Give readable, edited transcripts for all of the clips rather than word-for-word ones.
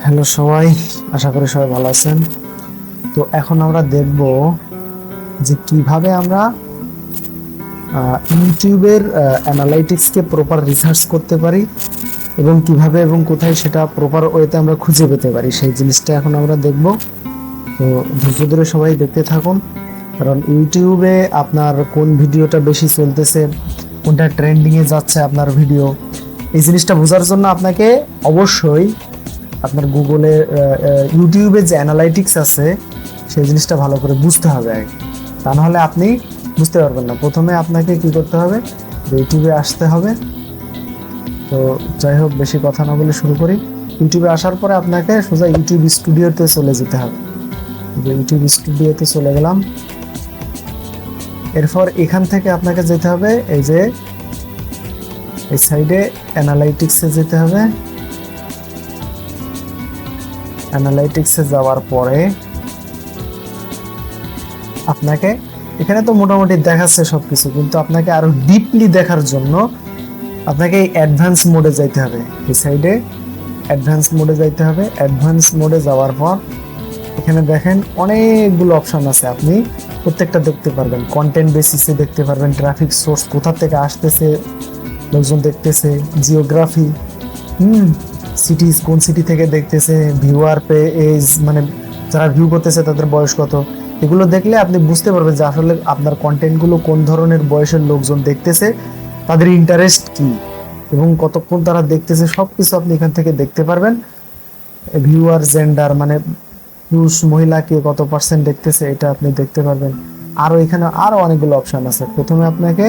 Hello সবাই, আশা করি সবাই ভালো আছেন। তো এখন আমরা দেখব যে কিভাবে আমরা ইউটিউবের অ্যানালাইটিক্সকে প্রপার রিসার্চ করতে পারি এবং কিভাবে এবং কোথায় সেটা প্রপার ওয়েতে আমরা খুঁজে পেতে পারি, সেই জিনিসটা এখন আমরা দেখব। তো ধৈর্য ধরে সবাই দেখতে থাকুন, কারণ ইউটিউবে আপনার কোন ভিডিওটা বেশি চলতেছে, কোনটা ট্রেন্ডিংয়ে যাচ্ছে আপনার ভিডিও, এই জিনিসটা বোঝার জন্য আপনাকে অবশ্যই আপনার গুগলে ইউটিউবে যে অ্যানালাইটিক্স আছে সেই জিনিসটা ভালো করে বুঝতে হবে আগে, তা নাহলে আপনি বুঝতে পারবেন না। প্রথমে আপনাকে কি করতে হবে, ইউটিউবে আসতে হবে। তো যাই হোক, বেশি কথা না বলে শুরু করি। ইউটিউবে আসার পরে আপনাকে সোজা ইউটিউব স্টুডিওতে চলে যেতে হবে। ইউটিউব স্টুডিওতে চলে গেলাম। এরপর এখান থেকে আপনাকে যেতে হবে এই যে এই সাইডে অ্যানালাইটিক্সে যেতে হবে। অ্যানালাইটিক্সে যাওয়ার পরে আপনাকে এখানে তো মোটামুটি দেখাচ্ছে সবকিছু, কিন্তু আপনাকে আরো ডিপলি দেখার জন্য আপনাকে এই অ্যাডভান্স মোডে যাইতে হবে। এই সাইডে অ্যাডভান্স মোডে যাইতে হবে। অ্যাডভান্স মোডে যাওয়ার পর এখানে দেখেন অনেকগুলো অপশন আছে, আপনি প্রত্যেকটা দেখতে পারবেন। কন্টেন্ট বেসিসে দেখতে পারবেন, ট্রাফিক সোর্স কোথা থেকে আসতেছে, লোকজন দেখতেছে, জিওগ্রাফি, সিটিজ কোন সিটি থেকে দেখতেছে, ভিউয়ার পে এজ মানে যারা ভিউ করতেছে তাদের বয়স কত, এগুলো দেখলে আপনি বুঝতে পারবেন যে আসলে আপনার কন্টেন্টগুলো কোন ধরনের বয়সের লোকজন দেখতেছে, তাদের ইন্টারেস্ট কি এবং কতক্ষণ তারা দেখতেছে, সবকিছু আপনি এখান থেকে দেখতে পারবেন। ভিউয়ার জেন্ডার মানে পুরুষ মহিলা কে কত পার্সেন্ট দেখতেছে এটা আপনি দেখতে পারবেন। আরো এখানে আরো অনেকগুলো অপশন আছে। প্রথমে আপনাকে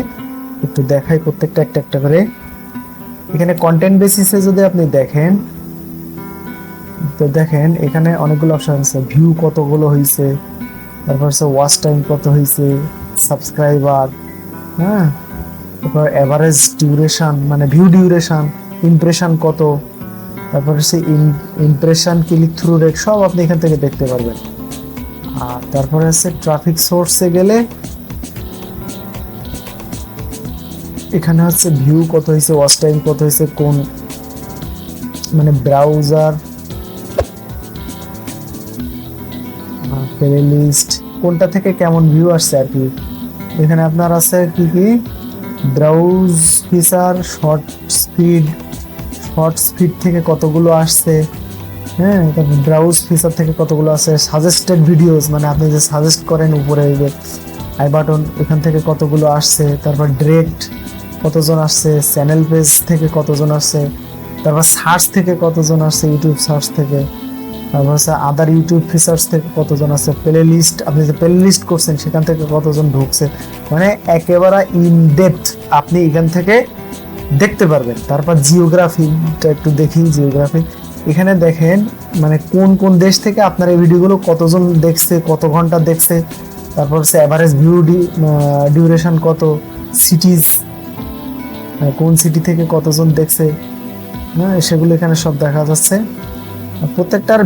একটু দেখাই প্রত্যেকটা একটা একটা করে। এখানে কন্টেন্ট বেসিসে যদি আপনি দেখেন, তো দেখেন এখানে অনেকগুলো অপশন আছে। ভিউ কতগুলো হয়েছে, তারপর হচ্ছে ওয়াচ টাইম কত হয়েছে, সাবস্ক্রাইবার, হ্যাঁ, তারপর এভারেজ ডিউরেশন মানে ভিউ ডিউরেশন, ইমপ্রেশন কত, তারপর হচ্ছে ইমপ্রেশন, ক্লিক থ্রু রেট, সব আপনি এখান থেকে দেখতে পারবেন। আর তারপরে হচ্ছে ট্রাফিক সোর্সে গেলে এখানে হচ্ছে ভিউ কত হয়েছে, ওয়াচ টাইম কত হয়েছে, কোন মানে ব্রাউজার, প্লেলিস্ট কোনটা থেকে কেমন ভিউ আসছে আর কি। এখানে আপনার আছে কি কি ব্রাউজ ফিচার, শর্ট স্পিড থেকে কতগুলো আসছে, হ্যাঁ, তারপর ব্রাউজ ফিচার থেকে কতগুলো আছে, সাজেস্টেড ভিডিওস মানে আপনি যে সাজেস্ট করেন উপরে আই বাটন, এখান থেকে কতগুলো আসছে, তারপর ডিরেক্ট কতজন আসছে, চ্যানেল পেজ থেকে কতজন আসছে, তারপর সার্চ থেকে কতজন আসছে, ইউটিউব সার্চ থেকে, তারপর হচ্ছে আদার ইউটিউব ফিচার্স থেকে কতজন আছে, প্লে লিস্ট আপনি যে প্লে লিস্ট করছেন সেখান থেকে কতজন ঢুকছে, মানে একেবারে ইন ডেপথ আপনি এখান থেকে দেখতে পারবেন। তারপর জিওগ্রাফিটা একটু দেখি। জিওগ্রাফি এখানে দেখেন মানে কোন কোন দেশ থেকে আপনার এই ভিডিওগুলো কতজন দেখছে, কত ঘন্টা দেখছে, তারপর হচ্ছে অ্যাভারেজ ভিউ ডিউরেশন কত, সিটিজ কোন সিটি থেকে কতজন দেখছে, হ্যাঁ, সেগুলো এখানে সব দেখা যাচ্ছে। প্রত্যেকটার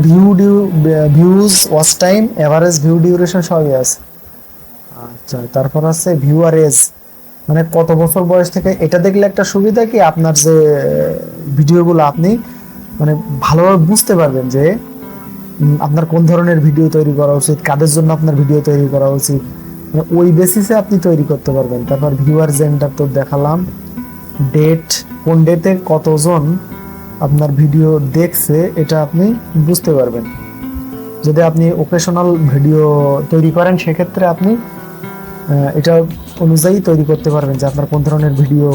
views, watch time, average view duration সবই আছে। আচ্ছা, তারপর আছে ভিউয়ার এজ মানে কত বছর বয়স থেকে। এটা দেখলে একটা সুবিধা কি, আপনার যে ভিডিওগুলো আপনি মানে ভালোভাবে বুঝতে পারবেন যে আপনার কোন ধরনের ভিডিও তৈরি করা উচিত, কাদের জন্য আপনার ভিডিও তৈরি করা উচিত, মানে ওই বেসিসে আপনি তৈরি করতে পারবেন। তারপর ভিউয়ার জেন্ডার তো দেখালাম, ডেট কোন ডেটে কতজন আপনার ভিডিও দেখছে এটা আপনি বুঝতে পারবেন। যদি আপনি ওকেশনাল ভিডিও তৈরি করেন সেক্ষেত্রে আপনি এটা অনুযায়ী তৈরি করতে পারবেন যে আপনার কোন ধরনের ভিডিও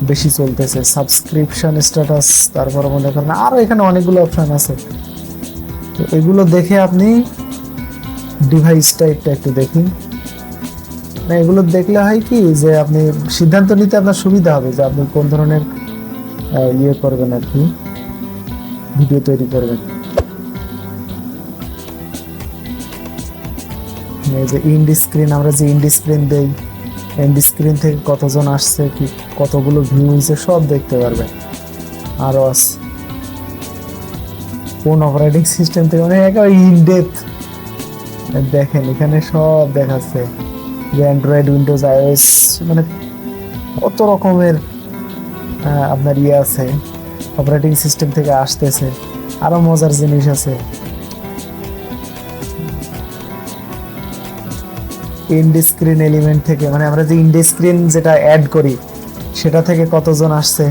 বেশি চলতেছে। সাবস্ক্রিপশন স্ট্যাটাস, তারপর মনে করেন আরও এখানে অনেকগুলো অপশন আছে। তো এগুলো দেখে আপনি ডিভাইসটা একটু দেখুন। না, এগুলো দেখলে হয় কি যে আপনি সিদ্ধান্ত নিতে আপনার সুবিধা হবে যে আপনি কোন ধরনের ইয়ে করবেন আর কি, ভিডিও তৈরি করবেন। এই যে ইন্ড স্ক্রিন, আমরা যে ইন্ড স্ক্রিন দেই, ইন্ড স্ক্রিন থেকে কতজন আসছে, কি কতগুলো ভিউ হয়েছে সব দেখতে পারবেন। আরও আছে কোন অপারেটিং সিস্টেম থেকে, মানে একেবারে ইনডেপথ দেখেন এখানে সব দেখাচ্ছে যে অ্যান্ড্রয়েড, উইন্ডোজ, আইওএস মানে কত রকমের আপনার ইয়ে আছে, অপারেটিং সিস্টেম থেকে আসতেছে, আরো মজার জিনিস আছে। এন্ড স্ক্রিন এলিমেন্ট থেকে, মানে আমরা যে এন্ড স্ক্রিন যেটা অ্যাড করি সেটা থেকে কতজন আসছে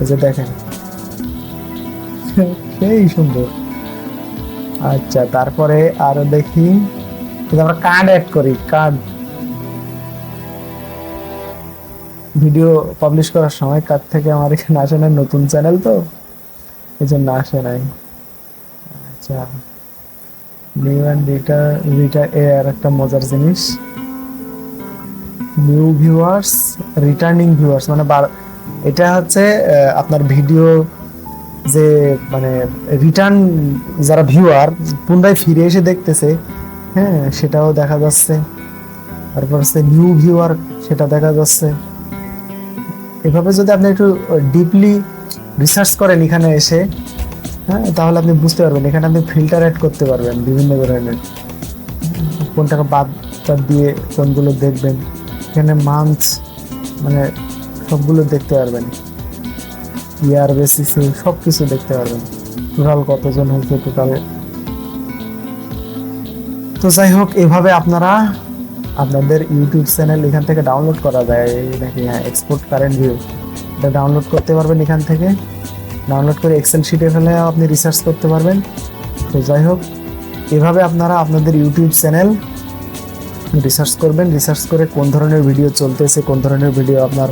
এই যে দেখেন, সেই সুন্দর। আচ্ছা, তারপরে আরো দেখি, আমরা কার্ড অ্যাড করি, কার্ড ভিডিও পাবলিশ করার সময় কার্ড থেকে আমার এখানে আসে না, নতুন চ্যানেল তো এই জন্য আসে নাই। আচ্ছা, নিউ অ্যান্ড আর একটা মজার জিনিস, নিউ ভিউয়ার্স, রিটার্নিং ভিউয়ার্স, মানে এটা হচ্ছে আপনার ভিডিও যে মানে রিটার্ন যারা ভিউয়ার পুনরায় ফিরে এসে দেখতেছে, হ্যাঁ সেটাও দেখা যাচ্ছে। তারপর হচ্ছে নিউ ভিউয়ার, সেটা দেখা যাচ্ছে। এভাবে যদি আপনি একটু ডিপলি রিসার্চ করেন এখানে এসে, হ্যাঁ তাহলে আপনি বুঝতে পারবেন। এখানে আপনি ফিল্টার অ্যাড করতে পারবেন বিভিন্ন ধরনের, কোনটাকে বাদ দিয়ে কোনগুলো দেখবেন। এখানে মান্থ মানে সবগুলো দেখতে পারবেন, ইয়ার বেসিসে সব কিছু দেখতে পারবেন, টোটাল কতজন হয়েছে টোটালে। তো যাই হোক, এভাবে আপনারা আপনাদের ইউটিউব চ্যানেল এখান থেকে ডাউনলোড করা যায় নাকি, হ্যাঁ এক্সপোর্ট কারেন্ট ভিউ, এটা ডাউনলোড করতে পারবেন এখান থেকে। ডাউনলোড করে এক্সেল শিটে ফেলে আপনি রিসার্চ করতে পারবেন। তো যাই হোক, এভাবে আপনারা আপনাদের ইউটিউব চ্যানেল রিসার্চ করবেন, রিসার্চ করে কোন ধরনের ভিডিও চলতেছে, কোন ধরনের ভিডিও আপনার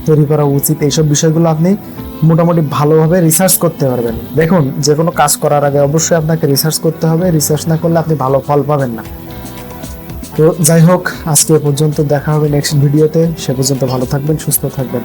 তৈরি করা উচিত, এইসব বিষয়গুলো আপনি মোটামুটি ভালোভাবে রিসার্চ করতে পারবেন। দেখুন, যে কোনো কাজ করার আগে অবশ্যই আপনাকে রিসার্চ করতে হবে, রিসার্চ না করলে আপনি ভালো ফল পাবেন না। তো যাই হোক, আজকে এ পর্যন্ত, দেখা হবে নেক্সট ভিডিওতে। সে পর্যন্ত ভালো থাকবেন, সুস্থ থাকবেন।